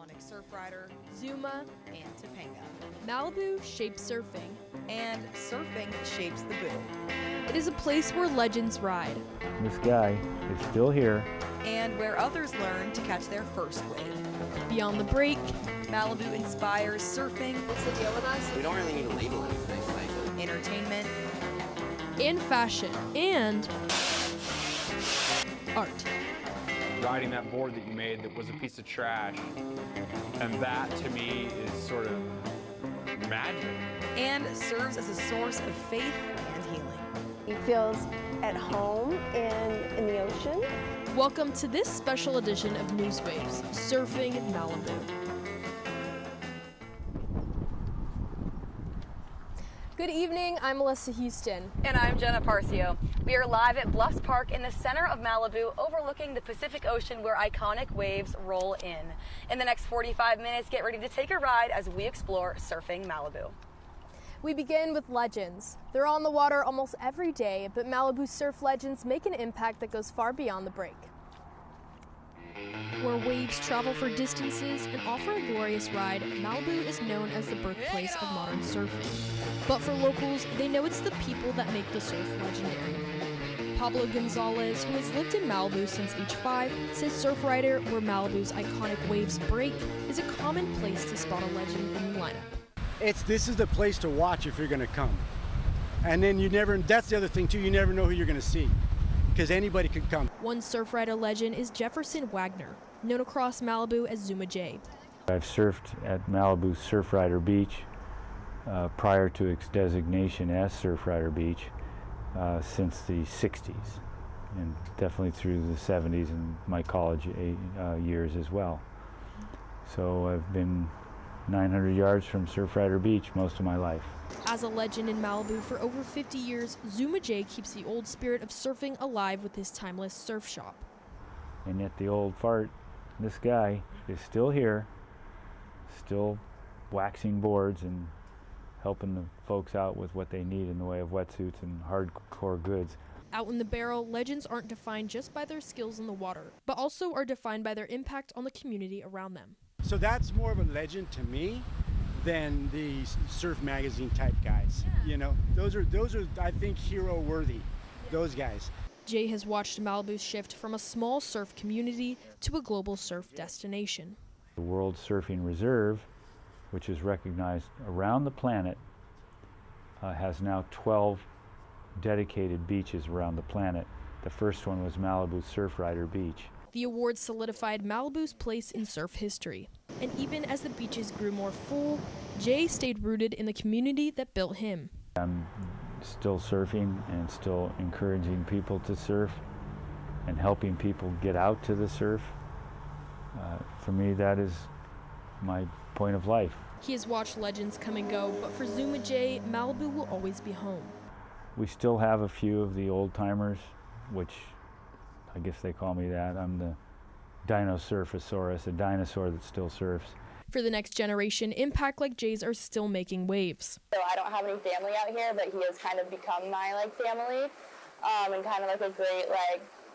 iconic surf rider, Zuma, and Topanga. Malibu shapes surfing. And surfing shapes the Boo. It is a place where legends ride. This guy is still here. And where others learn to catch their first wave. Beyond the break, Malibu inspires surfing. What's the deal with us? We don't really need to label anything like Entertainment. and fashion, and art. Riding that board that you made that was a piece of trash. And that, to me, is sort of magic. And serves as a source of faith and healing. He feels at home in the ocean. Welcome to this special edition of NewsWaves, Surfing Malibu. Good evening, I'm Melissa Houston. And I'm Jenna Parcio. We are live at Bluffs Park in the center of Malibu, overlooking the Pacific Ocean where iconic waves roll in. In the next 45 minutes, get ready to take a ride as we explore surfing Malibu. We begin with legends. They're on the water almost every day, but Malibu surf legends make an impact that goes far beyond the break. Where waves travel for distances and offer a glorious ride, Malibu is known as the birthplace of modern surfing. But for locals, they know it's the people that make the surf legendary. Pablo Gonzalez, who has lived in Malibu since age 5, says surf rider where Malibu's iconic waves break is a common place to spot a legend in the lineup. This is the place to watch if you're going to come. And then that's the other thing too, you never know who you're going to see, because anybody could come. One surf rider legend is Jefferson Wagner, known across Malibu as Zuma Jay. I've surfed at Malibu Surfrider Beach prior to its designation as Surfrider Beach since the 60s, and definitely through the 70s and my college years as well. So I've been 900 yards from Surfrider Beach most of my life. As a legend in Malibu for over 50 years, Zuma Jay keeps the old spirit of surfing alive with his timeless surf shop. And yet the old fart, this guy, is still here, still waxing boards and helping the folks out with what they need in the way of wetsuits and hardcore goods. Out in the barrel, legends aren't defined just by their skills in the water, but also are defined by their impact on the community around them. So that's more of a legend to me than the surf magazine type guys. Yeah. You know, those are I think hero worthy, those guys. Jay has watched Malibu shift from a small surf community to a global surf destination. The World Surfing Reserve, which is recognized around the planet, has now 12 dedicated beaches around the planet. The first one was Malibu Surfrider Beach. The award solidified Malibu's place in surf history. And even as the beaches grew more full, Jay stayed rooted in the community that built him. I'm still surfing and still encouraging people to surf and helping people get out to the surf. For me, that is my point of life. He has watched legends come and go, but for Zuma Jay, Malibu will always be home. We still have a few of the old timers, which I guess they call me that. I'm the Dinosurfosaurus, a dinosaur that still surfs. For the next generation, impact like Jay's are still making waves. So I don't have any family out here, but he has kind of become my family, and kind of a great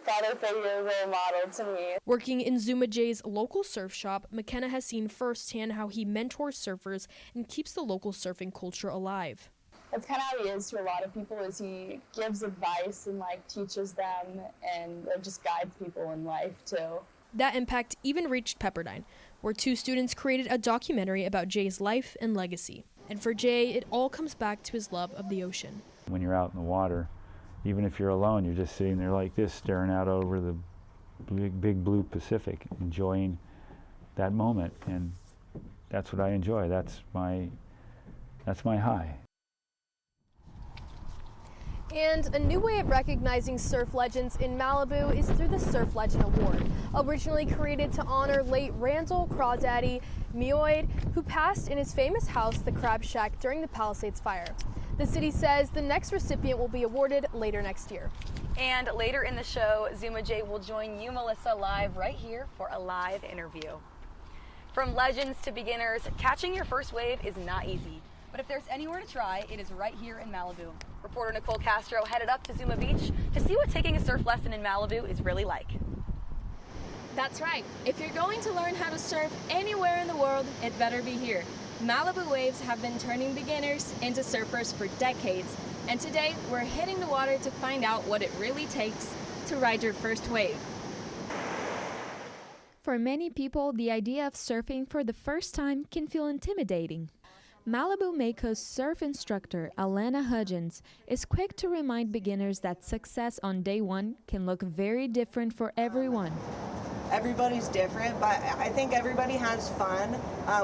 father figure, role model to me. Working in Zuma Jay's local surf shop, McKenna has seen firsthand how he mentors surfers and keeps the local surfing culture alive. That's kind of how he is to a lot of people, is he gives advice and teaches them and just guides people in life too. That impact even reached Pepperdine, where 2 students created a documentary about Jay's life and legacy. And for Jay, it all comes back to his love of the ocean. When you're out in the water, even if you're alone, you're just sitting there like this, staring out over the big blue Pacific, enjoying that moment. And that's what I enjoy. That's my high. And a new way of recognizing surf legends in Malibu is through the Surf Legend Award, originally created to honor late Randall Crawdaddy Mioyd, who passed in his famous house, the Crab Shack, during the Palisades fire. The city says the next recipient will be awarded later next year. And later in the show, Zuma Jay will join you, Melissa, live right here for a live interview. From legends to beginners, catching your first wave is not easy. But if there's anywhere to try, it is right here in Malibu. Reporter Nicole Castro headed up to Zuma Beach to see what taking a surf lesson in Malibu is really like. That's right. If you're going to learn how to surf anywhere in the world, it better be here. Malibu waves have been turning beginners into surfers for decades, and today we're hitting the water to find out what it really takes to ride your first wave. For many people, the idea of surfing for the first time can feel intimidating. Malibu Mako's surf instructor, Alana Hudgens, is quick to remind beginners that success on day one can look very different for everyone. Everybody's different, but I think everybody has fun,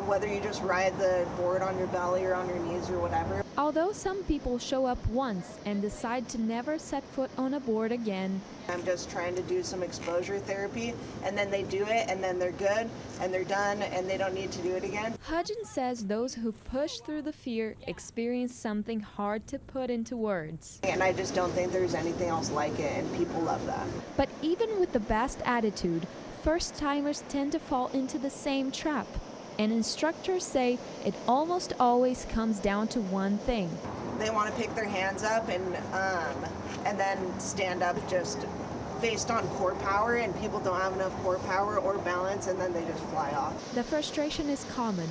whether you just ride the board on your belly or on your knees or whatever. Although some people show up once and decide to never set foot on a board again, I'm just trying to do some exposure therapy, and then they do it, and then they're good, and they're done, and they don't need to do it again. Hudgens says those who push through the fear experience something hard to put into words. And I just don't think there's anything else like it, and people love that. But even with the best attitude, first-timers tend to fall into the same trap. And instructors say it almost always comes down to one thing. They want to pick their hands up and then stand up just based on core power, and people don't have enough core power or balance, and then they just fly off. The frustration is common,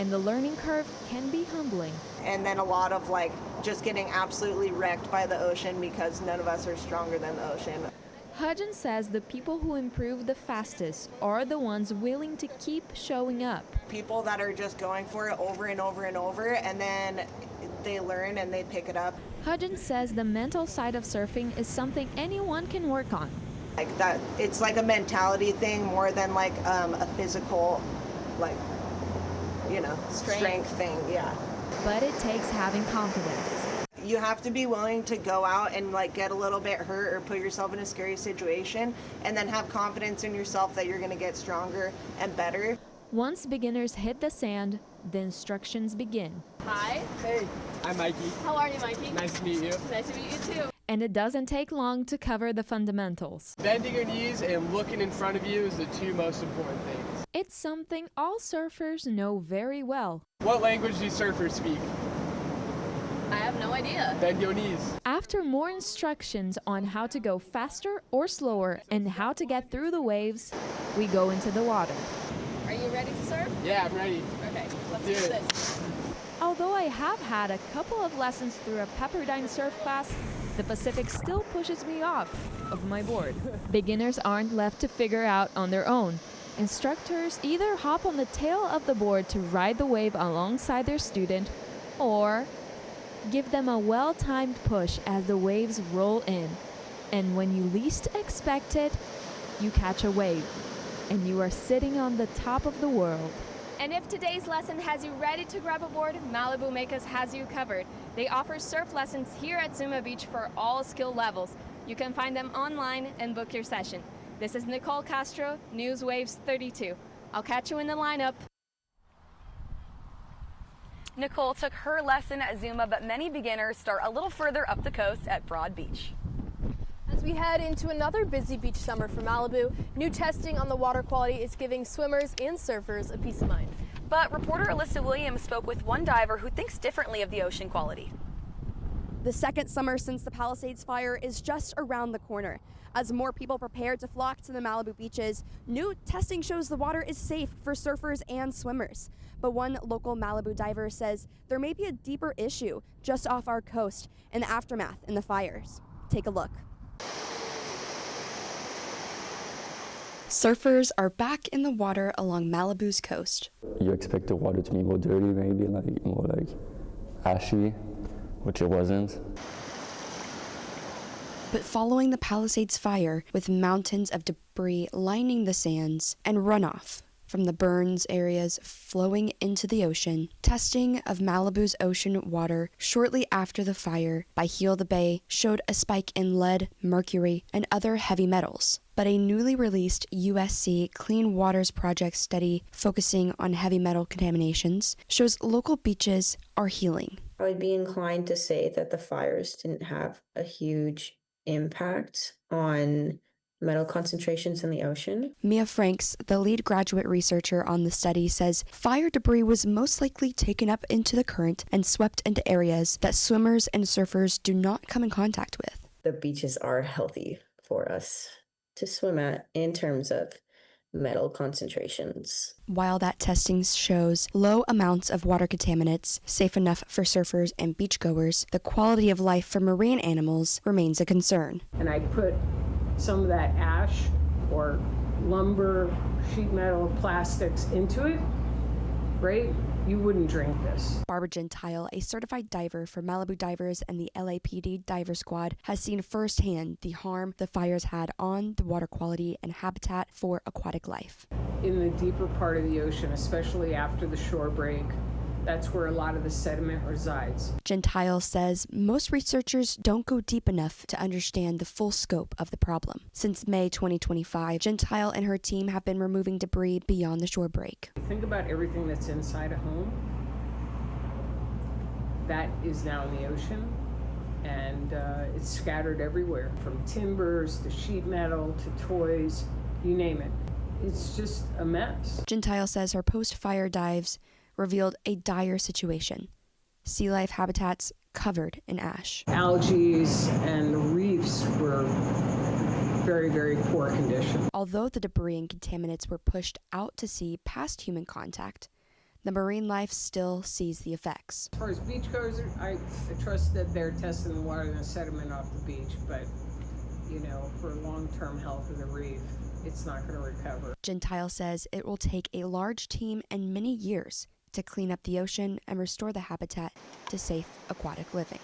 and the learning curve can be humbling. And then a lot of just getting absolutely wrecked by the ocean because none of us are stronger than the ocean. Hudgens says the people who improve the fastest are the ones willing to keep showing up. People that are just going for it over and over and over, and then they learn and they pick it up. Hudgens says the mental side of surfing is something anyone can work on. Like that, it's like a mentality thing more than a physical, strength thing, yeah. But it takes having confidence. You have to be willing to go out and get a little bit hurt or put yourself in a scary situation, and then have confidence in yourself that you're going to get stronger and better. Once beginners hit the sand, the instructions begin. Hi. Hey. I'm Mikey. How are you, Mikey? Nice to meet you. Nice to meet you too. And it doesn't take long to cover the fundamentals. Bending your knees and looking in front of you is the two most important things. It's something all surfers know very well. What language do surfers speak? I have no idea. Bend your knees. After more instructions on how to go faster or slower and how to get through the waves, we go into the water. Are you ready to surf? Yeah, I'm ready. Okay, let's do this. Although I have had a couple of lessons through a Pepperdine surf class, the Pacific still pushes me off of my board. Beginners aren't left to figure out on their own. Instructors either hop on the tail of the board to ride the wave alongside their student, or give them a well-timed push as the waves roll in. And when you least expect it, you catch a wave, and you are sitting on the top of the world. And if today's lesson has you ready to grab a board, Malibu Makers has you covered. They offer surf lessons here at Zuma Beach for all skill levels. You can find them online and book your session. This is Nicole Castro, NewsWaves 32. I'll catch you in the lineup. Nicole took her lesson at Zuma, but many beginners start a little further up the coast at Broad Beach. As we head into another busy beach summer for Malibu, new testing on the water quality is giving swimmers and surfers a peace of mind. But reporter Alyssa Williams spoke with one diver who thinks differently of the ocean quality. The second summer since the Palisades fire is just around the corner. As more people prepare to flock to the Malibu beaches, new testing shows the water is safe for surfers and swimmers. But one local Malibu diver says there may be a deeper issue just off our coast in the aftermath in the fires. Take a look. Surfers are back in the water along Malibu's coast. You expect the water to be more dirty, maybe more ashy, which it wasn't. But following the Palisades fire, with mountains of debris lining the sands and runoff from the burns areas flowing into the ocean, testing of Malibu's ocean water shortly after the fire by Heal the Bay showed a spike in lead, mercury, and other heavy metals. But a newly released USC Clean Waters Project study focusing on heavy metal contaminations shows local beaches are healing. I would be inclined to say that the fires didn't have a huge impact on metal concentrations in the ocean. Mia Franks, the lead graduate researcher on the study, says fire debris was most likely taken up into the current and swept into areas that swimmers and surfers do not come in contact with. The beaches are healthy for us to swim at in terms of metal concentrations. While that testing shows low amounts of water contaminants, safe enough for surfers and beachgoers, the quality of life for marine animals remains a concern. And I put some of that ash or lumber, sheet metal, plastics into it, right? You wouldn't drink this. Barbara Gentile, a certified diver for Malibu Divers and the LAPD Diver Squad, has seen firsthand the harm the fires had on the water quality and habitat for aquatic life. In the deeper part of the ocean, especially after the shore break, that's where a lot of the sediment resides. Gentile says most researchers don't go deep enough to understand the full scope of the problem. Since May 2025, Gentile and her team have been removing debris beyond the shore break. Think about everything that's inside a home. That is now in the ocean, and it's scattered everywhere, from timbers to sheet metal to toys, you name it. It's just a mess. Gentile says her post-fire dives revealed a dire situation. Sea life habitats covered in ash. Algae and reefs were very, very poor condition. Although the debris and contaminants were pushed out to sea past human contact, the marine life still sees the effects. As far as beachgoers, I trust that they're testing the water and the sediment off the beach, but, you know, for long-term health of the reef, it's not going to recover. Gentile says it will take a large team and many years to clean up the ocean and restore the habitat to safe aquatic living.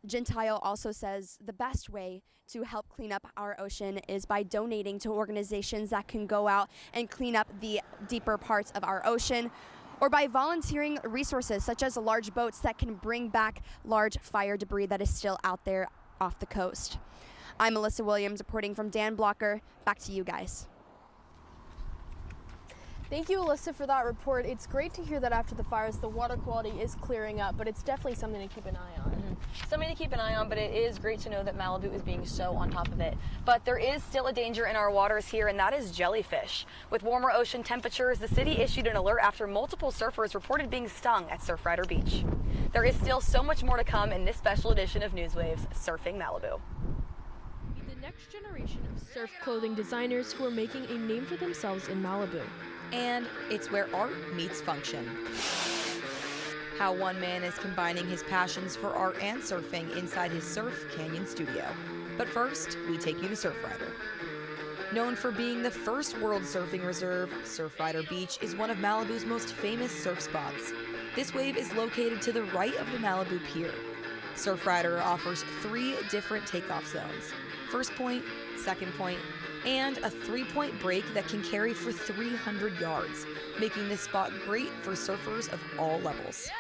Gentile also says the best way to help clean up our ocean is by donating to organizations that can go out and clean up the deeper parts of our ocean, or by volunteering resources such as large boats that can bring back large fire debris that is still out there off the coast. I'm Melissa Williams reporting from Dan Blocker. Back to you guys. Thank you, Alyssa, for that report. It's great to hear that after the fires, the water quality is clearing up, but it's definitely something to keep an eye on. Something to keep an eye on, but it is great to know that Malibu is being so on top of it. But there is still a danger in our waters here, and that is jellyfish. With warmer ocean temperatures, the city issued an alert after multiple surfers reported being stung at Surfrider Beach. There is still so much more to come in this special edition of NewsWaves, Surfing Malibu. The next generation of surf clothing designers who are making a name for themselves in Malibu. And it's where art meets function. How one man is combining his passions for art and surfing inside his Surf Canyon studio. But first, we take you to Surfrider. Known for being the first world surfing reserve, Surfrider Beach is one of Malibu's most famous surf spots. This wave is located to the right of the Malibu Pier. Surfrider offers 3 different takeoff zones: first point, second point, and a 3-point break that can carry for 300 yards, making this spot great for surfers of all levels.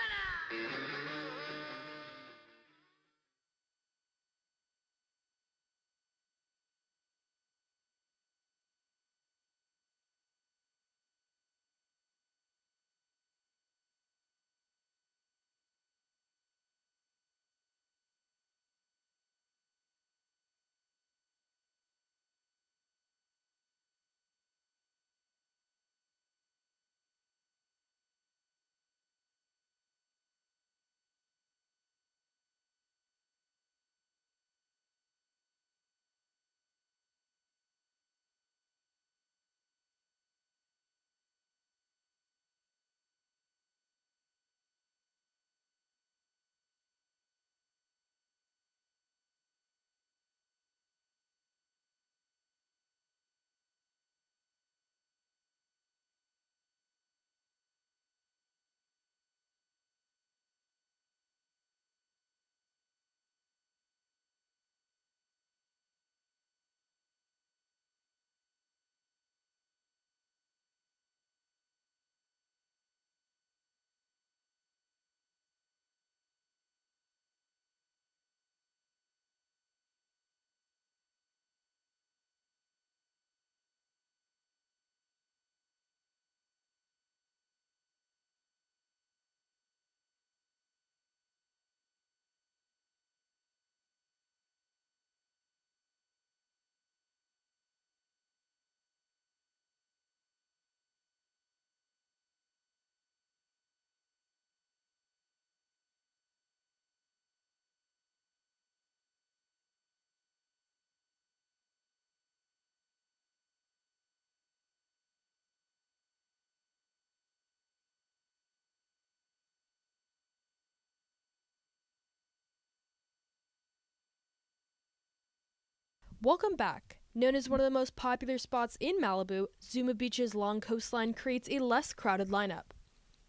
Welcome back. Known as one of the most popular spots in Malibu, Zuma Beach's long coastline creates a less crowded lineup.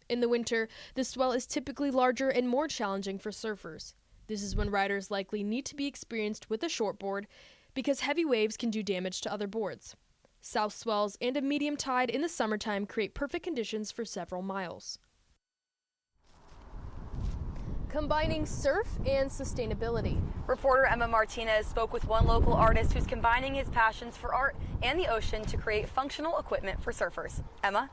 In the winter, the swell is typically larger and more challenging for surfers. This is when riders likely need to be experienced with a shortboard because heavy waves can do damage to other boards. South swells and a medium tide in the summertime create perfect conditions for several miles. Combining surf and sustainability. Reporter Emma Martinez spoke with one local artist who's combining his passions for art and the ocean to create functional equipment for surfers. Emma?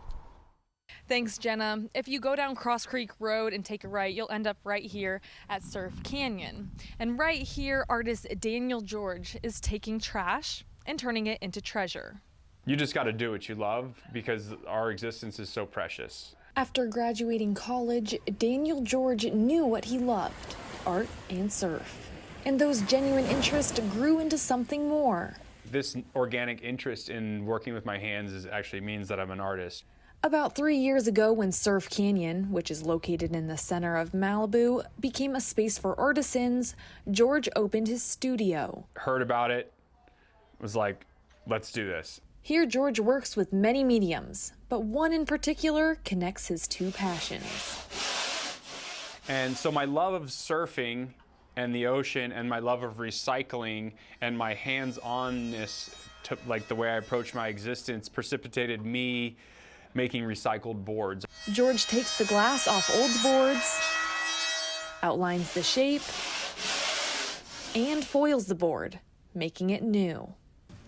Thanks, Jenna. If you go down Cross Creek Road and take a right, you'll end up right here at Surf Canyon. And right here, artist Daniel George is taking trash and turning it into treasure. You just got to do what you love because our existence is so precious. After graduating college, Daniel George knew what he loved, art and surf. And those genuine interests grew into something more. This organic interest in working with my hands actually means that I'm an artist. About 3 years ago, when Surf Canyon, which is located in the center of Malibu, became a space for artisans, George opened his studio. Heard about it, was like, let's do this. Here, George works with many mediums, but one in particular connects his two passions. And so my love of surfing and the ocean and my love of recycling and my hands-onness to like the way I approach my existence precipitated me making recycled boards. George takes the glass off old boards, outlines the shape, and foils the board, making it new.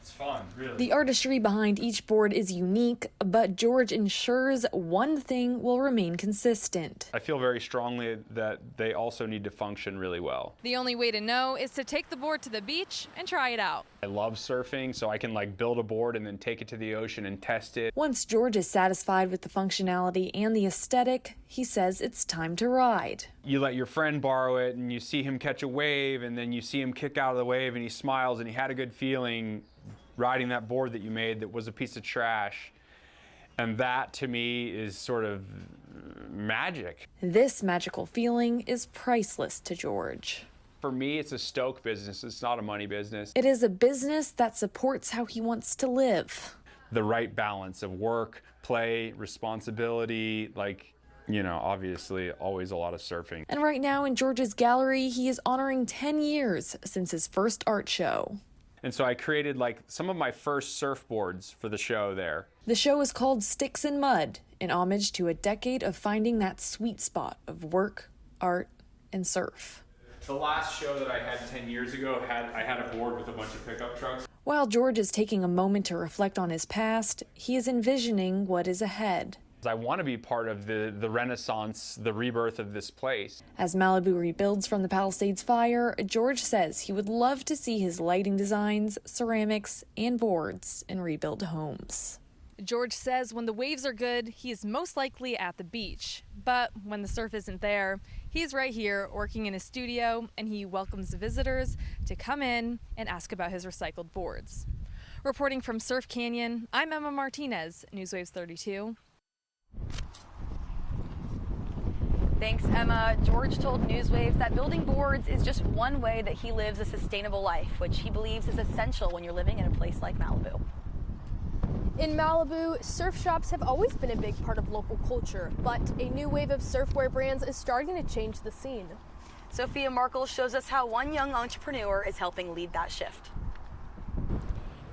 It's fun, really. The artistry behind each board is unique, but George ensures one thing will remain consistent. I feel very strongly that they also need to function really well. The only way to know is to take the board to the beach and try it out. I love surfing, so I can like build a board and then take it to the ocean and test it. Once George is satisfied with the functionality and the aesthetic, he says it's time to ride. You let your friend borrow it and you see him catch a wave and then you see him kick out of the wave and he smiles and he had a good feeling riding that board that you made that was a piece of trash. And that to me is sort of magic. This magical feeling is priceless to George. For me, it's a stoke business. It's not a money business. It is a business that supports how he wants to live. The right balance of work, play, responsibility, like, you know, obviously always a lot of surfing. And right now in George's gallery, he is honoring 10 years since his first art show. And so I created like some of my first surfboards for the show there. The show is called Sticks and Mud, in homage to a decade of finding that sweet spot of work, art, and surf. The last show that I had 10 years ago, I had a board with a bunch of pickup trucks. While George is taking a moment to reflect on his past, he is envisioning what is ahead. I want to be part of the renaissance, the rebirth of this place. As Malibu rebuilds from the Palisades fire, George says he would love to see his lighting designs, ceramics, and boards in rebuilt homes. George says when the waves are good, he is most likely at the beach. But when the surf isn't there, he's right here working in his studio, and he welcomes visitors to come in and ask about his recycled boards. Reporting from Surf Canyon, I'm Emma Martinez, NewsWaves 32. Thanks, Emma. George told NewsWaves that building boards is just one way that he lives a sustainable life, which he believes is essential when you're living in a place like Malibu. In Malibu, surf shops have always been a big part of local culture, but a new wave of surfwear brands is starting to change the scene. Sophia Markle shows us how one young entrepreneur is helping lead that shift.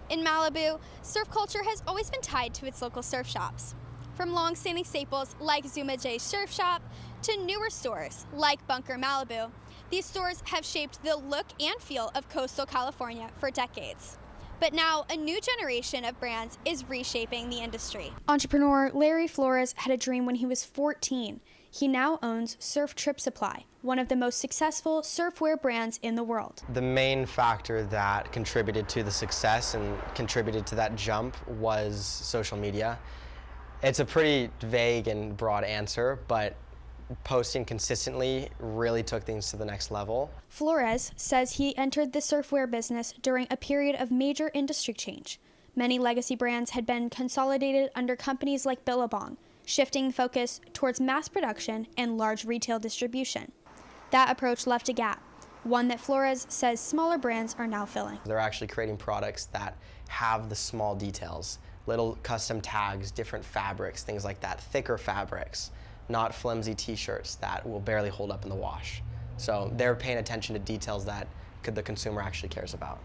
In Malibu, surf culture has always been tied to its local surf shops. From long-standing staples like Zuma Jay Surf Shop to newer stores like Bunker Malibu, these stores have shaped the look and feel of coastal California for decades. But now, a new generation of brands is reshaping the industry. Entrepreneur Larry Flores had a dream when he was 14. He now owns Surf Trip Supply, one of the most successful surfwear brands in the world. The main factor that contributed to the success and contributed to that jump was social media. It's a pretty vague and broad answer, but posting consistently really took things to the next level. Flores says he entered the surfwear business during a period of major industry change. Many legacy brands had been consolidated under companies like Billabong, shifting focus towards mass production and large retail distribution. That approach left a gap. one that Flores says smaller brands are now filling. They're actually creating products that have the small details, little custom tags, different fabrics, things like that, thicker fabrics, not flimsy t-shirts that will barely hold up in the wash. So they're paying attention to details that the consumer actually cares about.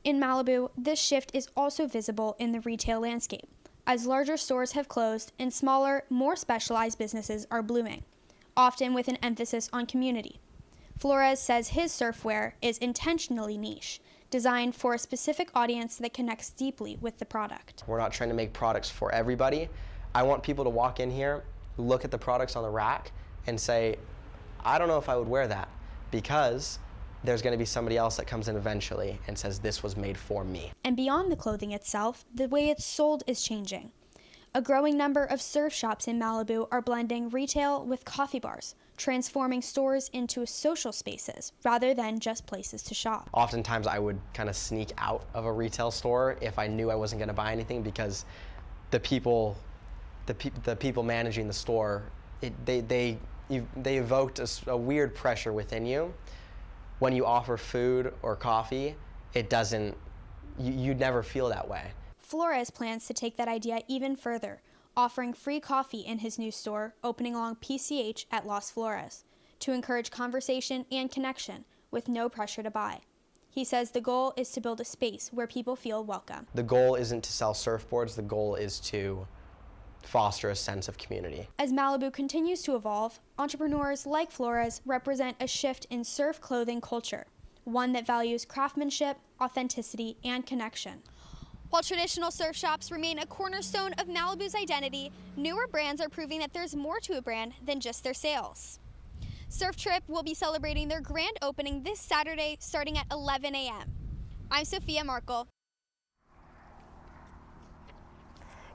In Malibu, this shift is also visible in the retail landscape, as larger stores have closed and smaller, more specialized businesses are blooming, often with an emphasis on community. Flores says his surfwear is intentionally niche, designed for a specific audience that connects deeply with the product. We're not trying to make products for everybody. I want people to walk in here, look at the products on the rack, and say, I don't know if I would wear that, because there's going to be somebody else that comes in eventually and says this was made for me. And beyond the clothing itself, the way it's sold is changing. A growing number of surf shops in Malibu are blending retail with coffee bars, transforming stores into social spaces rather than just places to shop. Oftentimes I would kind of sneak out of a retail store if I knew I wasn't going to buy anything, because the people managing the store, they evoked a weird pressure within you. When you offer food or coffee, it doesn't, you never feel that way. Flores plans to take that idea even further, offering free coffee in his new store opening along PCH at Los Flores to encourage conversation and connection with no pressure to buy. He says the goal is to build a space where people feel welcome. The goal isn't to sell surfboards, the goal is to foster a sense of community. As Malibu continues to evolve, entrepreneurs like Flores represent a shift in surf clothing culture, one that values craftsmanship, authenticity, and connection. While traditional surf shops remain a cornerstone of Malibu's identity, newer brands are proving that there's more to a brand than just their sales. Surf Trip will be celebrating their grand opening this Saturday starting at 11 a.m. I'm Sophia Markle.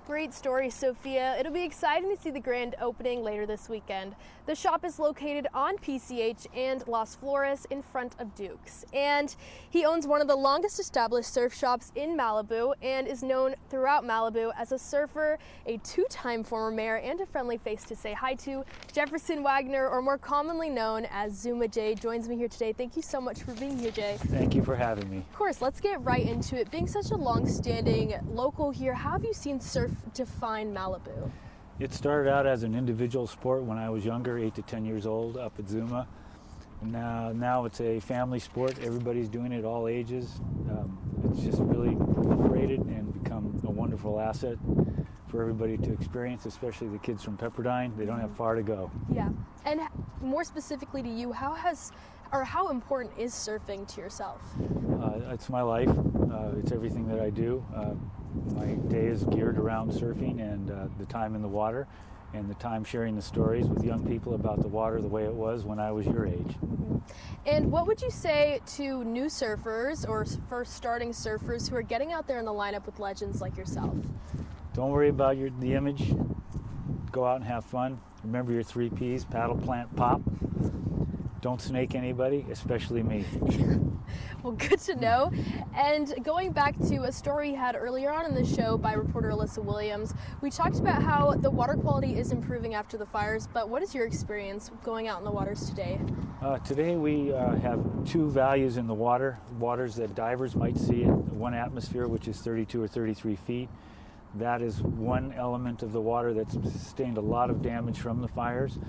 Great story, Sophia. It'll be exciting to see the grand opening later this weekend. The shop is located on PCH and Los Flores in front of Duke's. And he owns one of the longest established surf shops in Malibu and is known throughout Malibu as a surfer, a two-time former mayor, and a friendly face to say hi to. Jefferson Wagner, or more commonly known as Zuma Jay, joins me here today. Thank you so much for being here, Jay. Thank you for having me. Of course, let's get right into it. Being such a long-standing local here, how have you seen surf define Malibu? It started out as an individual sport when I was younger, 8 to 10 years old, up at Zuma. Now it's a family sport. Everybody's doing it, all ages. It's just really proliferated and become a wonderful asset for everybody to experience, especially the kids from Pepperdine. They don't have far to go. Yeah, and more specifically to you, how important is surfing to yourself? It's my life. It's everything that I do. My day is geared around surfing and the time in the water and the time sharing the stories with young people about the water the way it was when I was your age. Mm-hmm. And what would you say to new surfers or first starting surfers who are getting out there in the lineup with legends like yourself? Don't worry about the image. Go out and have fun. Remember your 3 Ps, paddle, plant, pop. Don't snake anybody, especially me. Well, good to know. And going back to a story you had earlier on in the show by reporter Alyssa Williams, we talked about how the water quality is improving after the fires, but what is your experience going out in the waters today? Today we have 2 values in the waters that divers might see at 1 atmosphere, which is 32 or 33 feet. That is one element of the water that's sustained a lot of damage from the fires.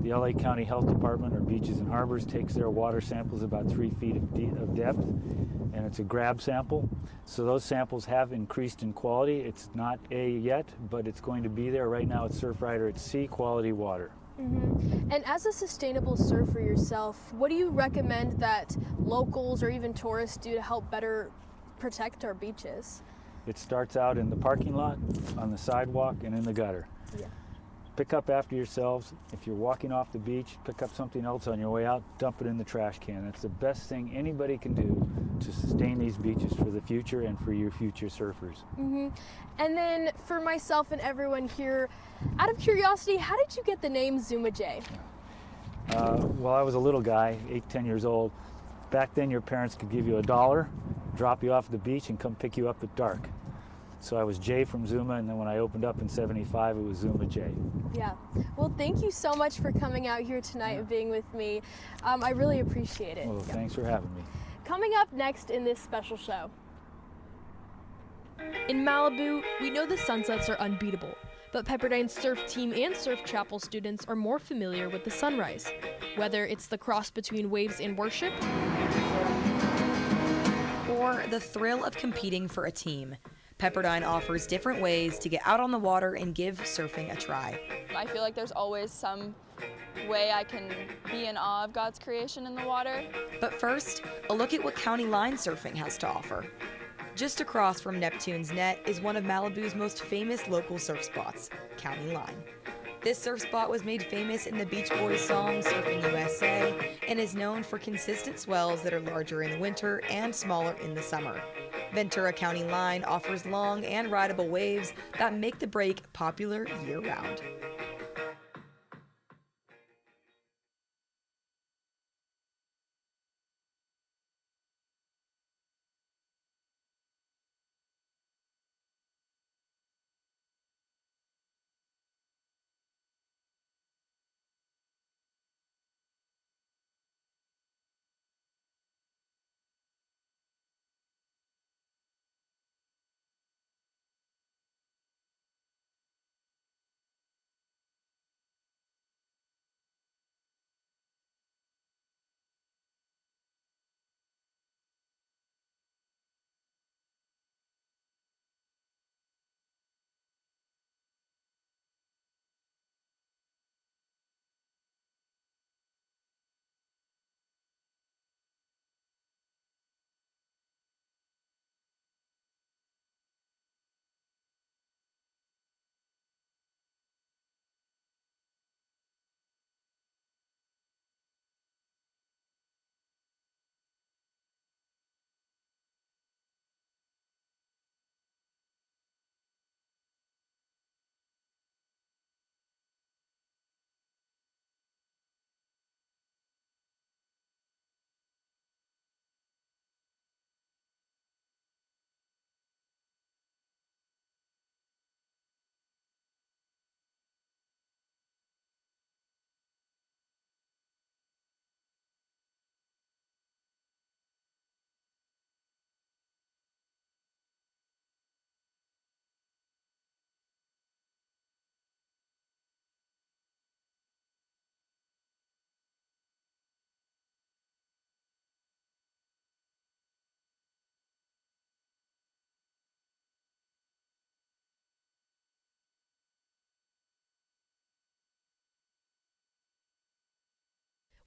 The LA County Health Department, or Beaches and Harbors, takes their water samples about 3 feet of depth, and it's a grab sample. So those samples have increased in quality. It's not A yet, but it's going to be there. Right now it's Surfrider, it's C quality water. Mm-hmm. And as a sustainable surfer yourself, what do you recommend that locals or even tourists do to help better protect our beaches? It starts out in the parking lot, on the sidewalk, and in the gutter. Yeah. Pick up after yourselves. If you're walking off the beach, pick up something else on your way out, dump it in the trash can. That's the best thing anybody can do to sustain these beaches for the future and for your future surfers. Mm-hmm. And then for myself and everyone here, out of curiosity, how did you get the name Zuma Jay? Well, I was a little guy, 8, 10 years old. Back then your parents could give you $1, drop you off at the beach, and come pick you up at dark. So I was Jay from Zuma, and then when I opened up in '75, it was Zuma Jay. Yeah. Well, thank you so much for coming out here tonight and being with me. I really appreciate it. Well, thanks for having me. Coming up next in this special show. In Malibu, we know the sunsets are unbeatable, but Pepperdine's surf team and surf chapel students are more familiar with the sunrise. Whether it's the cross between waves and worship, or the thrill of competing for a team, Pepperdine offers different ways to get out on the water and give surfing a try. I feel like there's always some way I can be in awe of God's creation in the water. But first, a look at what County Line surfing has to offer. Just across from Neptune's Net is one of Malibu's most famous local surf spots, County Line. This surf spot was made famous in the Beach Boys song Surfing USA and is known for consistent swells that are larger in the winter and smaller in the summer. Ventura County Line offers long and rideable waves that make the break popular year-round.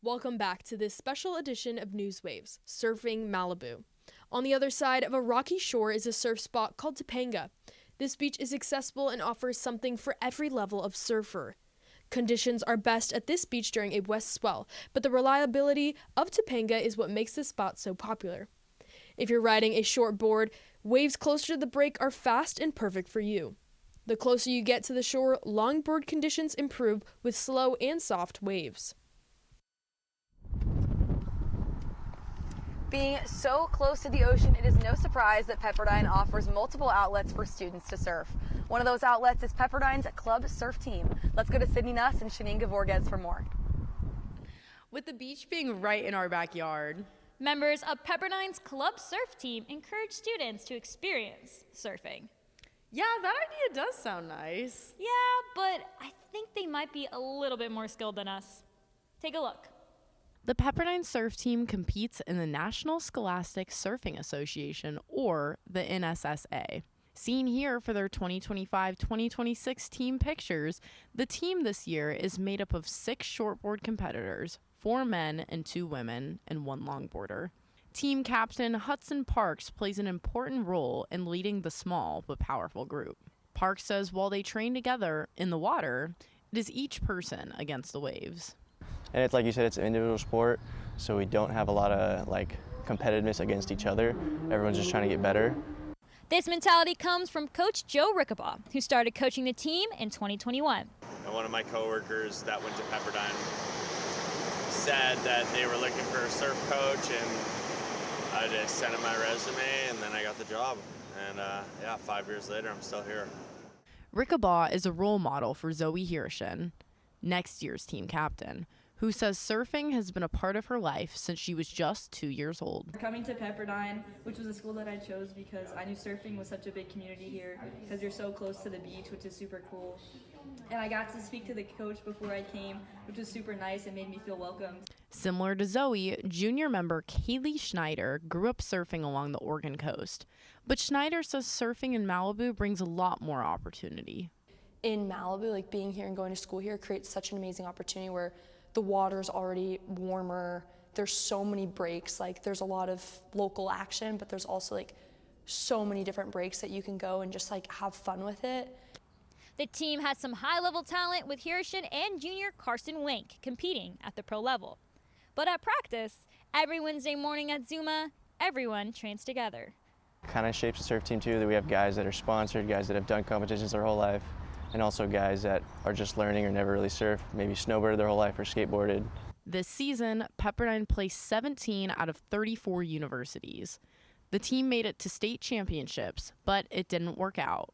Welcome back to this special edition of NewsWaves, Surfing Malibu. On the other side of a rocky shore is a surf spot called Topanga. This beach is accessible and offers something for every level of surfer. Conditions are best at this beach during a west swell, but the reliability of Topanga is what makes this spot so popular. If you're riding a short board, waves closer to the break are fast and perfect for you. The closer you get to the shore, longboard conditions improve with slow and soft waves. Being so close to the ocean, it is no surprise that Pepperdine offers multiple outlets for students to surf. One of those outlets is Pepperdine's club surf team. Let's go to Sydney Nuss and Shanine Gavorges for more. With the beach being right in our backyard, members of Pepperdine's club surf team encourage students to experience surfing. Yeah, that idea does sound nice. Yeah, but I think they might be a little bit more skilled than us. Take a look. The Pepperdine surf team competes in the National Scholastic Surfing Association, or the NSSA. Seen here for their 2025-2026 team pictures, the team this year is made up of 6 shortboard competitors, 4 men and 2 women, and 1 longboarder. Team captain Hudson Parks plays an important role in leading the small but powerful group. Parks says while they train together in the water, it is each person against the waves. And it's like you said, it's an individual sport, so we don't have a lot of competitiveness against each other. Everyone's just trying to get better. This mentality comes from Coach Joe Rickabaugh, who started coaching the team in 2021. And one of my coworkers that went to Pepperdine said that they were looking for a surf coach, and I just sent him my resume, and then I got the job. And yeah, 5 years later, I'm still here. Rickabaugh is a role model for Zoe Hirschen, next year's team captain, who says surfing has been a part of her life since she was just 2 years old. Coming to Pepperdine, which was a school that I chose because I knew surfing was such a big community here, because you're so close to the beach, which is super cool. And I got to speak to the coach before I came, which was super nice and made me feel welcome. Similar to Zoe, junior member Kaylee Schneider grew up surfing along the Oregon coast. But Schneider says surfing in Malibu brings a lot more opportunity. In Malibu, like being here and going to school here creates such an amazing opportunity where the water's already warmer. There's so many breaks, like there's a lot of local action, but there's also like so many different breaks that you can go and just like have fun with it. The team has some high-level talent with Hirschen and junior Carson Wink competing at the pro level. But at practice, every Wednesday morning at Zuma, everyone trains together. Kind of shapes the surf team too, that we have guys that are sponsored, guys that have done competitions their whole life, and also guys that are just learning or never really surfed, maybe snowboarded their whole life or skateboarded. This season, Pepperdine placed 17 out of 34 universities. The team made it to state championships, but it didn't work out.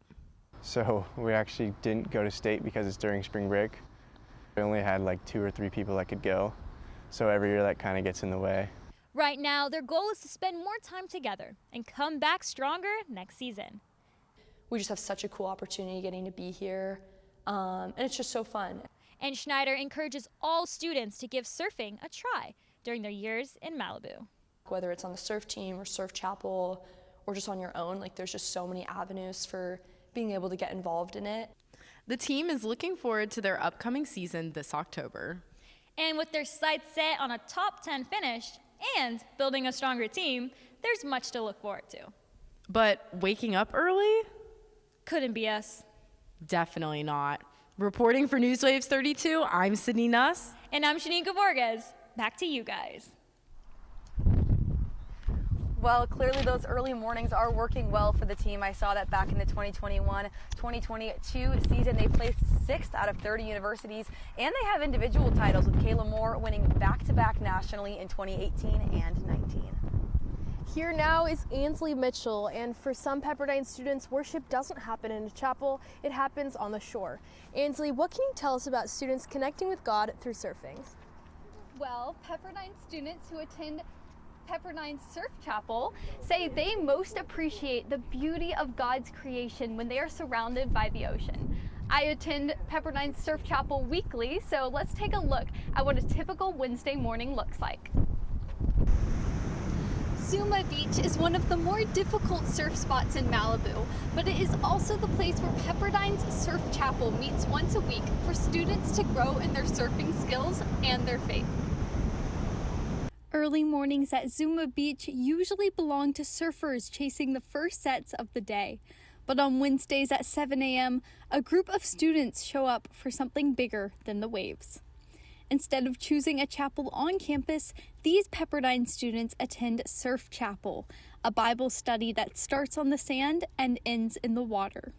So we actually didn't go to state because it's during spring break. We only had like 2 or 3 people that could go. So every year that kind of gets in the way. Right now, their goal is to spend more time together and come back stronger next season. We just have such a cool opportunity getting to be here, and it's just so fun. And Schneider encourages all students to give surfing a try during their years in Malibu. Whether it's on the surf team or surf chapel or just on your own, like there's just so many avenues for being able to get involved in it. The team is looking forward to their upcoming season this October. And with their sights set on a top 10 finish and building a stronger team, there's much to look forward to. But waking up early? Couldn't be us. Definitely not. Reporting for NewsWaves 32, I'm Sydney Nuss. And I'm Shanika Borges. Back to you guys. Well, clearly those early mornings are working well for the team. I saw that back in the 2021-2022 season. They placed 6th out of 30 universities, and they have individual titles, with Kayla Moore winning back-to-back nationally in 2018 and 19. Here now is Ansley Mitchell, and for some Pepperdine students, worship doesn't happen in a chapel, it happens on the shore. Ansley, what can you tell us about students connecting with God through surfing? Well, Pepperdine students who attend Pepperdine Surf Chapel say they most appreciate the beauty of God's creation when they are surrounded by the ocean. I attend Pepperdine Surf Chapel weekly, so let's take a look at what a typical Wednesday morning looks like. Zuma Beach is one of the more difficult surf spots in Malibu, but it is also the place where Pepperdine's Surf Chapel meets once a week for students to grow in their surfing skills and their faith. Early mornings at Zuma Beach usually belong to surfers chasing the first sets of the day. But on Wednesdays at 7 a.m., a group of students show up for something bigger than the waves. Instead of choosing a chapel on campus, these Pepperdine students attend Surf Chapel, a Bible study that starts on the sand and ends in the water.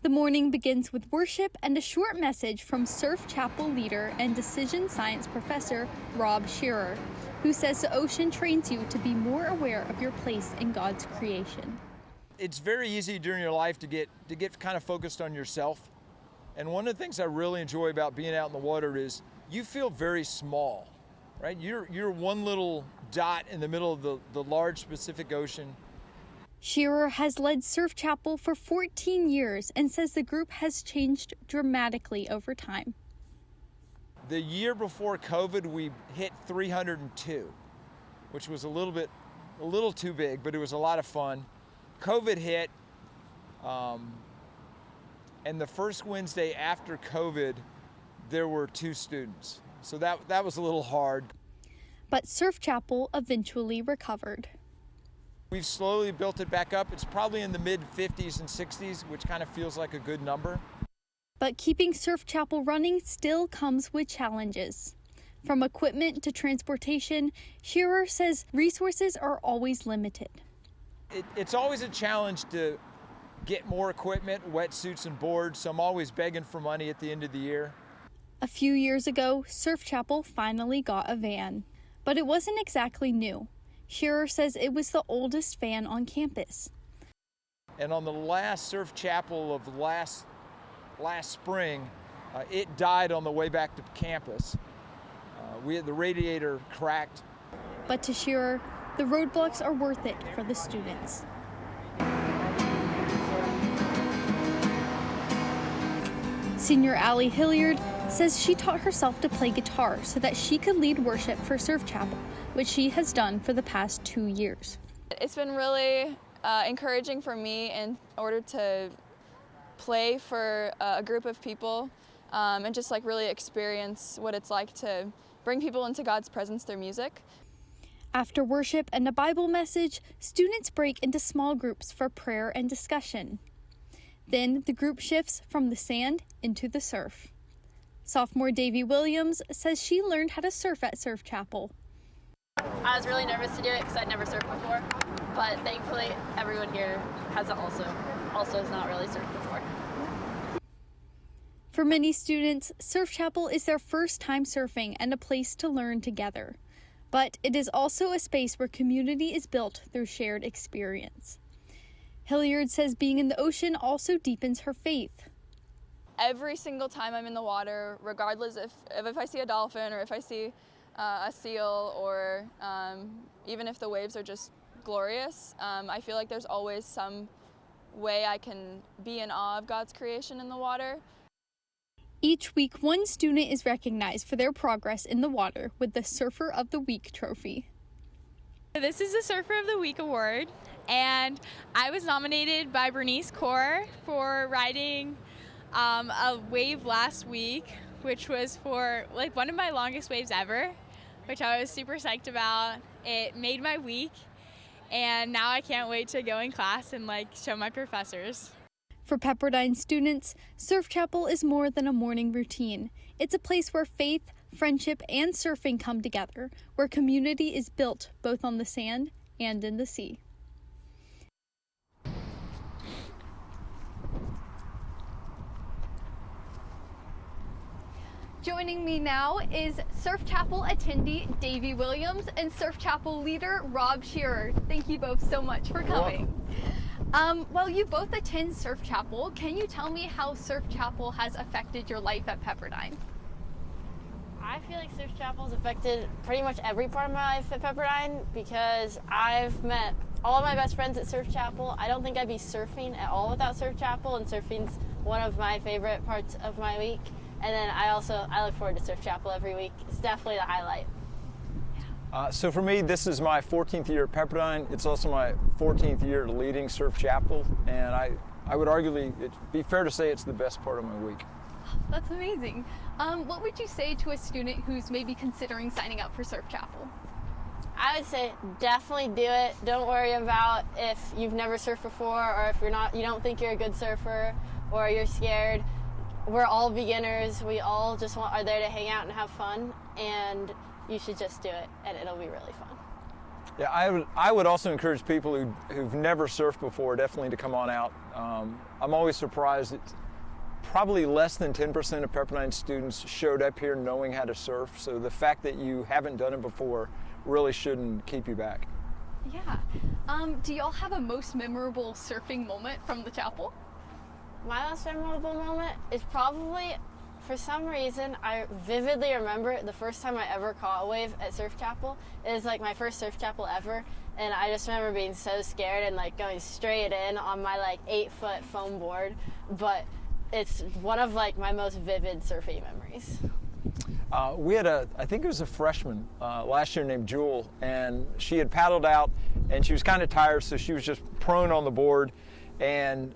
The morning begins with worship and a short message from Surf Chapel leader and decision science professor Rob Shearer, who says the ocean trains you to be more aware of your place in God's creation. It's very easy during your life to get kind of focused on yourself. And one of the things I really enjoy about being out in the water is you feel very small, right? You're one little dot in the middle of the large Pacific Ocean. Shearer has led Surf Chapel for 14 years and says the group has changed dramatically over time. The year before COVID, we hit 302, which was a little too big, but it was a lot of fun. COVID hit, and the first Wednesday after COVID, there were 2 students. So that was a little hard. But Surf Chapel eventually recovered. We've slowly built it back up. It's probably in the mid-50s and 60s, which kind of feels like a good number. But keeping Surf Chapel running still comes with challenges. From equipment to transportation, Shearer says resources are always limited. It's always a challenge to get more equipment, wetsuits and boards, so I'm always begging for money at the end of the year. A few years ago, Surf Chapel finally got a van, but it wasn't exactly new. Shearer says it was the oldest van on campus. And on the last surf chapel of last spring, it died on the way back to campus. The radiator cracked. But to Shearer, the roadblocks are worth it for the students. Senior Allie Hilliard says she taught herself to play guitar so that she could lead worship for Surf Chapel, which she has done for the past 2 years. It's been really encouraging for me in order to play for a group of people and just like really experience what it's like to bring people into God's presence through music. After worship and a Bible message, students break into small groups for prayer and discussion. Then the group shifts from the sand into the surf. Sophomore Davy Williams says she learned how to surf at Surf Chapel. I was really nervous to do it because I'd never surfed before, but thankfully everyone here has also has not really surfed before. For many students, Surf Chapel is their first time surfing and a place to learn together. But it is also a space where community is built through shared experience. Hilliard says being in the ocean also deepens her faith. Every single time I'm in the water, regardless if I see a dolphin or if I see a seal or even if the waves are just glorious, I feel like there's always some way I can be in awe of God's creation in the water. Each week, one student is recognized for their progress in the water with the Surfer of the Week trophy. This is the Surfer of the Week award, and I was nominated by Bernice Kaur for riding a wave last week, which was for like one of my longest waves ever, which I was super psyched about. It made my week, and now I can't wait to go in class and like show my professors. For Pepperdine students, Surf Chapel is more than a morning routine. It's a place where faith, friendship, and surfing come together, where community is built both on the sand and in the sea. Joining me now is Surf Chapel attendee Davy Williams and Surf Chapel leader Rob Shearer. Thank you both so much for coming. Well, you both attend Surf Chapel. Can you tell me how Surf Chapel has affected your life at Pepperdine? I feel like Surf Chapel has affected pretty much every part of my life at Pepperdine because I've met all of my best friends at Surf Chapel. I don't think I'd be surfing at all without Surf Chapel, and surfing's one of my favorite parts of my week. And then I look forward to Surf Chapel every week. It's definitely the highlight. So for me, this is my 14th year at Pepperdine. It's also my 14th year leading Surf Chapel, and I would arguably, it'd be fair to say it's the best part of my week. That's amazing. What would you say to a student who's maybe considering signing up for Surf Chapel? I would say definitely do it. Don't worry about if you've never surfed before or if you don't think you're a good surfer or you're scared. We're all beginners. We all just are there to hang out and have fun, and you should just do it, and it'll be really fun. Yeah, I would also encourage people who've never surfed before definitely to come on out. I'm always surprised that probably less than 10% of Pepperdine students showed up here knowing how to surf, so the fact that you haven't done it before really shouldn't keep you back. Yeah. Do y'all have a most memorable surfing moment from the chapel? My most memorable moment is probably, for some reason, I vividly remember the first time I ever caught a wave at Surf Chapel. It was like my first Surf Chapel ever, and I just remember being so scared and like going straight in on my like 8-foot foam board, but it's one of like my most vivid surfing memories. We had I think it was a freshman last year named Jewel, and she had paddled out and she was kind of tired, so she was just prone on the board, and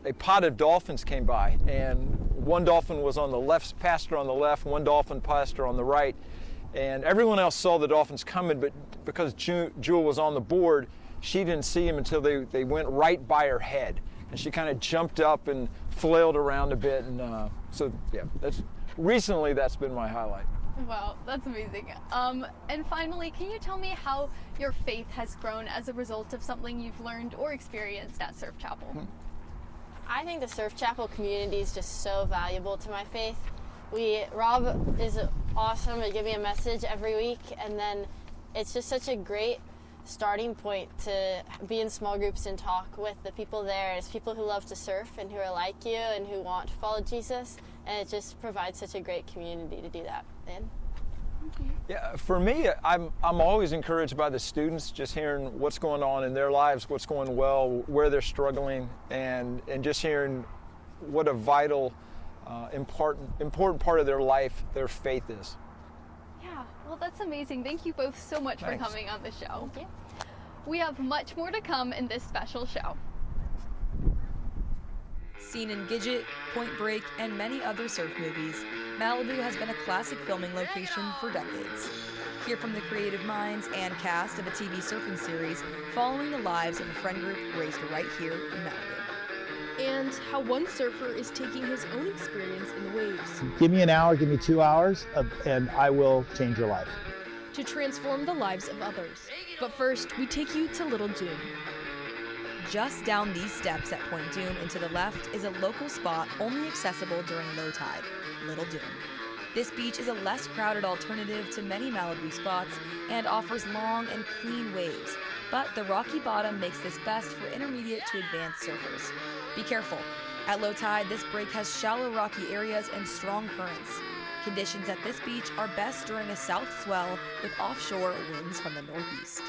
a pod of dolphins came by, and one dolphin was on the left, passed her on the left, one dolphin passed her on the right, and everyone else saw the dolphins coming, but because Jewel was on the board, she didn't see them until they went right by her head, and she kind of jumped up and flailed around a bit, and so yeah, recently that's been my highlight. Wow, that's amazing. And finally, can you tell me how your faith has grown as a result of something you've learned or experienced at Surf Chapel? I think the Surf Chapel community is just so valuable to my faith. Rob is awesome to give me a message every week, and then it's just such a great starting point to be in small groups and talk with the people there. It's people who love to surf and who are like you and who want to follow Jesus, and it just provides such a great community to do that in. Yeah, for me, I'm always encouraged by the students, just hearing what's going on in their lives, what's going well, where they're struggling, and just hearing what a vital, important part of their life their faith is. Yeah, well, that's amazing. Thank you both so much Thanks. for coming on the show. Thank you. We have much more to come in this special show. Seen in Gidget, Point Break, and many other surf movies, Malibu has been a classic filming location for decades. Hear from the creative minds and cast of a TV surfing series following the lives of a friend group raised right here in Malibu. And how one surfer is taking his own experience in the waves Give me an hour, give me 2 hours, and I will change your life. to transform the lives of others. But first, we take you to Little Doom. Just down these steps at Point Doom and to the left is a local spot only accessible during low tide, Little Doom. This beach is a less crowded alternative to many Malibu spots and offers long and clean waves, but the rocky bottom makes this best for intermediate to advanced surfers. Be careful. At low tide, this break has shallow rocky areas and strong currents. Conditions at this beach are best during a south swell with offshore winds from the northeast.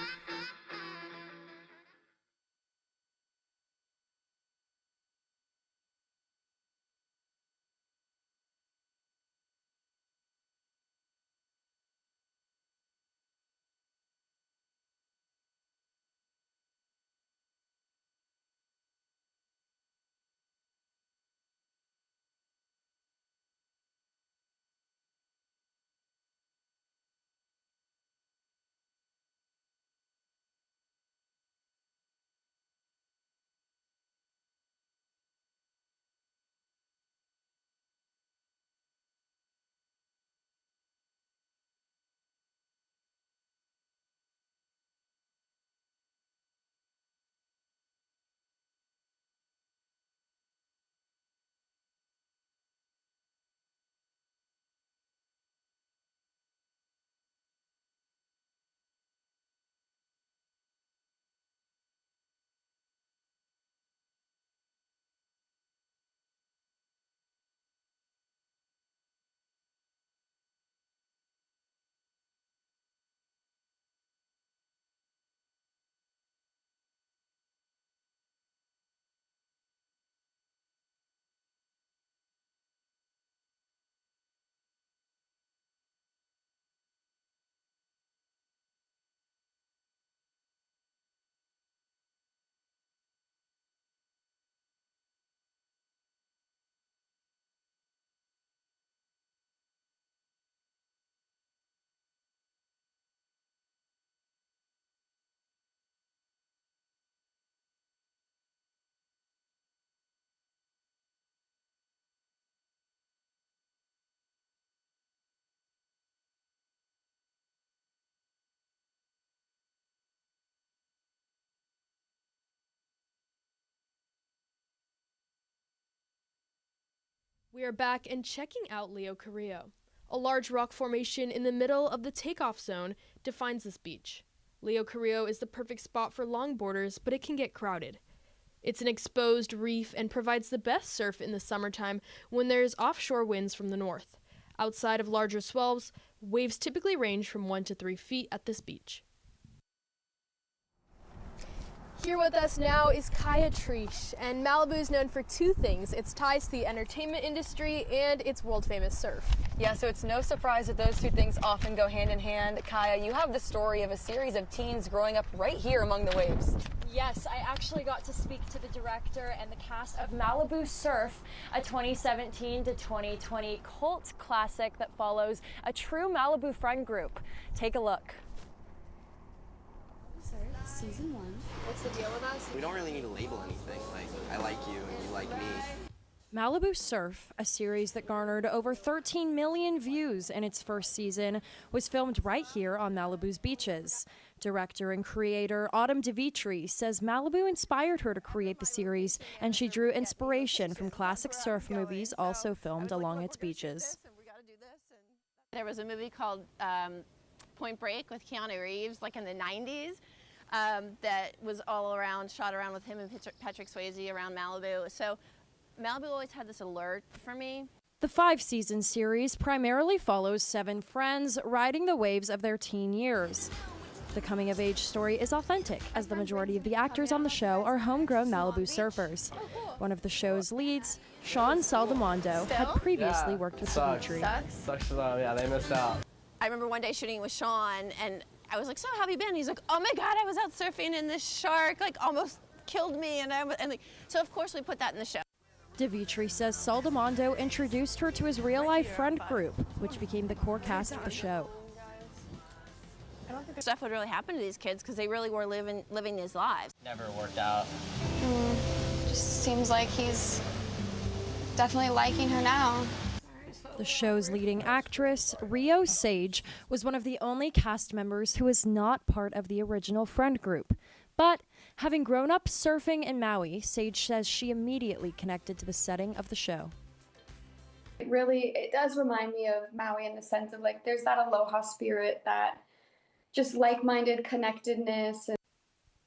We are back and checking out Leo Carrillo. A large rock formation in the middle of the takeoff zone defines this beach. Leo Carrillo is the perfect spot for longboarders, but it can get crowded. It's an exposed reef and provides the best surf in the summertime when there's offshore winds from the north. Outside of larger swells, waves typically range from 1 to 3 feet at this beach. Here with us now is Kaya Trish, and Malibu is known for two things: its ties to the entertainment industry and its world-famous surf. Yeah, so it's no surprise that those two things often go hand in hand. Kaya, you have the story of a series of teens growing up right here among the waves. Yes, I actually got to speak to the director and the cast of Malibu Surf, a 2017 to 2020 cult classic that follows a true Malibu friend group. Take a look. Season 1. What's the deal with us? We don't really need to label anything. Like, I like you and you like me. Malibu Surf, a series that garnered over 13 million views in its first season, was filmed right here on Malibu's beaches. Director and creator Autumn DeVitri says Malibu inspired her to create the series, and she drew inspiration from classic surf movies also filmed along its beaches. There was a movie called Point Break with Keanu Reeves, like in the 90s. that was all around, shot around with him and Patrick Swayze around Malibu. So Malibu always had this alert for me. The 5-season series primarily follows 7 friends riding the waves of their teen years. The coming-of-age story is authentic, as the majority of the actors on the show are homegrown Malibu surfers. One of the show's leads, Sean Saldamondo, had previously worked with Dimitri. Sucks yeah, they missed out. I remember one day shooting with Sean, and I was like, so how have you been? He's like, oh my God, I was out surfing and this shark like almost killed me. So of course we put that in the show. Dimitri says Saldamondo introduced her to his real-life friend group, which became the core cast of the show. I don't think stuff would really happen to these kids because they really were living these lives. Never worked out. Just seems like he's definitely liking her now. The show's leading actress, Rio Sage, was one of the only cast members who was not part of the original friend group. But having grown up surfing in Maui, Sage says she immediately connected to the setting of the show. It does remind me of Maui in the sense of like there's that aloha spirit, that just like-minded connectedness.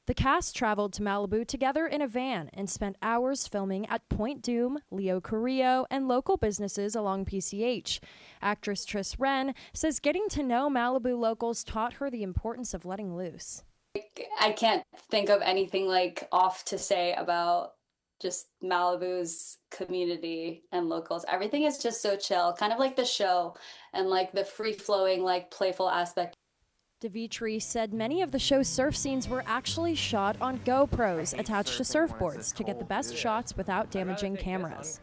The cast traveled to Malibu together in a van and spent hours filming at Point Dume, Leo Carrillo, and local businesses along PCH. Actress Triss Wren says getting to know Malibu locals taught her the importance of letting loose. I can't think of anything like off to say about just Malibu's community and locals. Everything is just so chill, kind of like the show and like the free-flowing, like playful aspect. Dimitri said many of the show's surf scenes were actually shot on GoPros attached to surfboards to get the best shots without damaging cameras.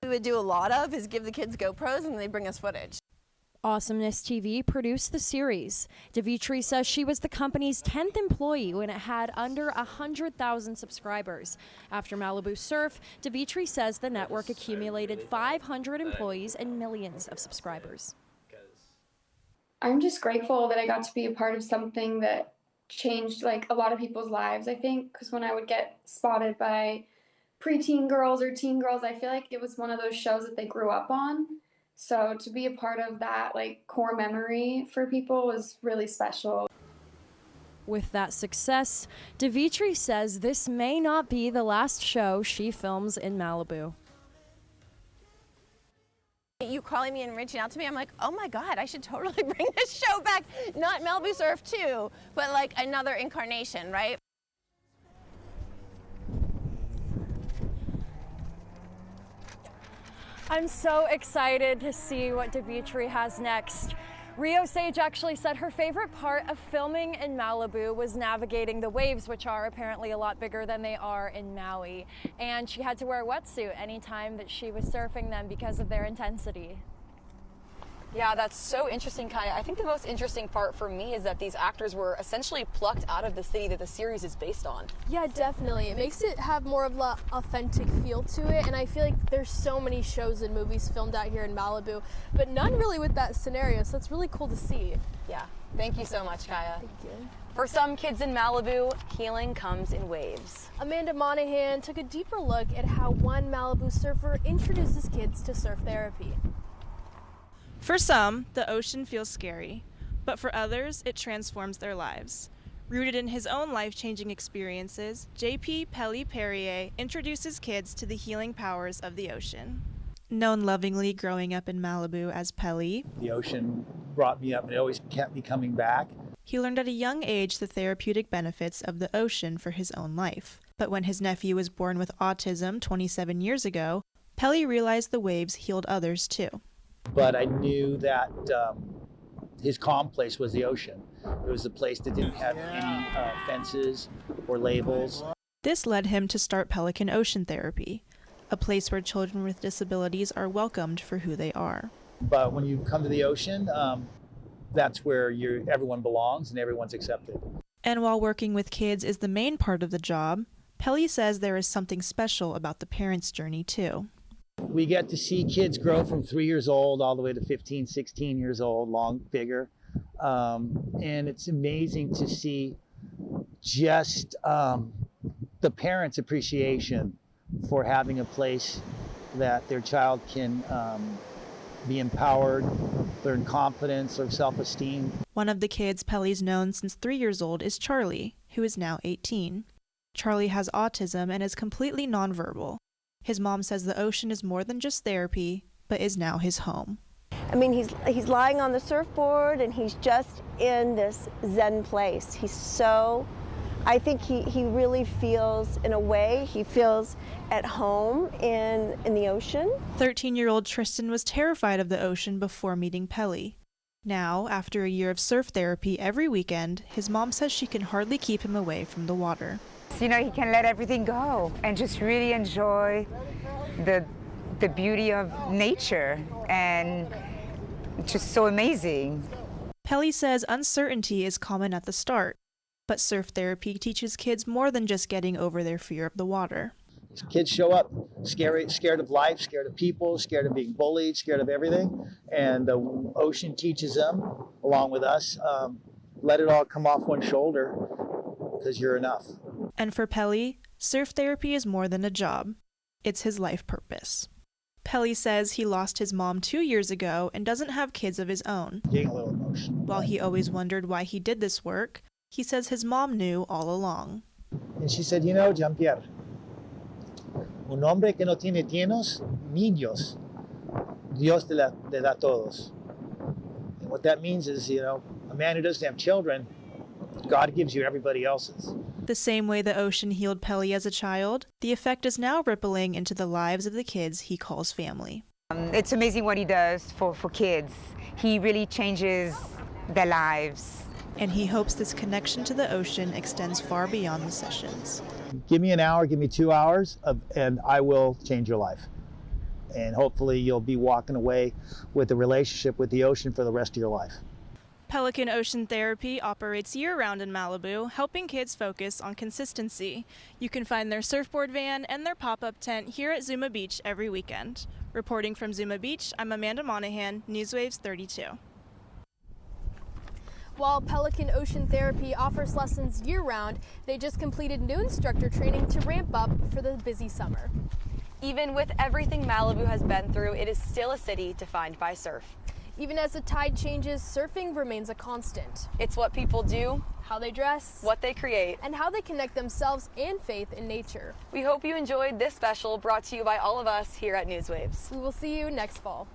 We would do a lot of is give the kids GoPros and they bring us footage. Awesomeness TV produced the series. Dimitri says she was the company's 10th employee when it had under 100,000 subscribers. After Malibu Surf, Dimitri says the network accumulated 500 employees and millions of subscribers. I'm just grateful that I got to be a part of something that changed like a lot of people's lives, I think, because when I would get spotted by preteen girls or teen girls, I feel like it was one of those shows that they grew up on. So to be a part of that like core memory for people was really special. With that success, Dimitri says this may not be the last show she films in Malibu. You calling me and reaching out to me, I'm like, oh my God, I should totally bring this show back. Not Malibu Surf 2, but like another incarnation, right? I'm so excited to see what Dimitri has next. Rio Sage actually said her favorite part of filming in Malibu was navigating the waves, which are apparently a lot bigger than they are in Maui. And she had to wear a wetsuit anytime that she was surfing them because of their intensity. Yeah, that's so interesting, Kaya. I think the most interesting part for me is that these actors were essentially plucked out of the city that the series is based on. Yeah, definitely. It makes it have more of an authentic feel to it, and I feel like there's so many shows and movies filmed out here in Malibu, but none really with that scenario, so that's really cool to see. Yeah, thank you so much, Kaya. Thank you. For some kids in Malibu, healing comes in waves. Amanda Monahan took a deeper look at how one Malibu surfer introduces kids to surf therapy. For some, the ocean feels scary, but for others, it transforms their lives. Rooted in his own life-changing experiences, J.P. Pelly-Perrier introduces kids to the healing powers of the ocean. Known lovingly growing up in Malibu as Pelly, the ocean brought me up and it always kept me coming back. He learned at a young age the therapeutic benefits of the ocean for his own life. But when his nephew was born with autism 27 years ago, Pelly realized the waves healed others too. But I knew that his calm place was the ocean. It was a place that didn't have any fences or labels. This led him to start Pelican Ocean Therapy, a place where children with disabilities are welcomed for who they are. But when you come to the ocean, that's where everyone belongs and everyone's accepted. And while working with kids is the main part of the job, Pelly says there is something special about the parents' journey too. We get to see kids grow from 3 years old all the way to 15, 16 years old, bigger. And it's amazing to see just the parents' appreciation for having a place that their child can be empowered, learn confidence, learn self-esteem. One of the kids Pelly's known since 3 years old is Charlie, who is now 18. Charlie has autism and is completely nonverbal. His mom says the ocean is more than just therapy, but is now his home. I mean, he's lying on the surfboard and he's just in this Zen place. I think he really feels, in a way, he feels at home in the ocean. 13-year-old Tristan was terrified of the ocean before meeting Pelly. Now, after a year of surf therapy every weekend, his mom says she can hardly keep him away from the water. You know, he can let everything go and just really enjoy the beauty of nature, and it's just so amazing. Pelly says uncertainty is common at the start, but surf therapy teaches kids more than just getting over their fear of the water. Kids show up scared of life, scared of people, scared of being bullied, scared of everything. And the ocean teaches them, along with us, let it all come off one shoulder because you're enough. And for Pelly, surf therapy is more than a job. It's his life purpose. Pelly says he lost his mom 2 years ago and doesn't have kids of his own. Getting a little emotional. While he always wondered why he did this work, he says his mom knew all along. And she said, you know, Jean-Pierre, un hombre que no tiene niños, Dios le da todos. And what that means is, you know, a man who doesn't have children, God gives you everybody else's. The same way the ocean healed Pelly as a child, the effect is now rippling into the lives of the kids he calls family. It's amazing what he does for kids. He really changes their lives. And he hopes this connection to the ocean extends far beyond the sessions. Give me an hour, give me 2 hours, and I will change your life. And hopefully you'll be walking away with a relationship with the ocean for the rest of your life. Pelican Ocean Therapy operates year-round in Malibu, helping kids focus on consistency. You can find their surfboard van and their pop-up tent here at Zuma Beach every weekend. Reporting from Zuma Beach, I'm Amanda Monahan, NewsWaves 32. While Pelican Ocean Therapy offers lessons year-round, they just completed new instructor training to ramp up for the busy summer. Even with everything Malibu has been through, it is still a city defined by surf. Even as the tide changes, surfing remains a constant. It's what people do, how they dress, what they create, and how they connect themselves and faith in nature. We hope you enjoyed this special brought to you by all of us here at NewsWaves. We will see you next fall.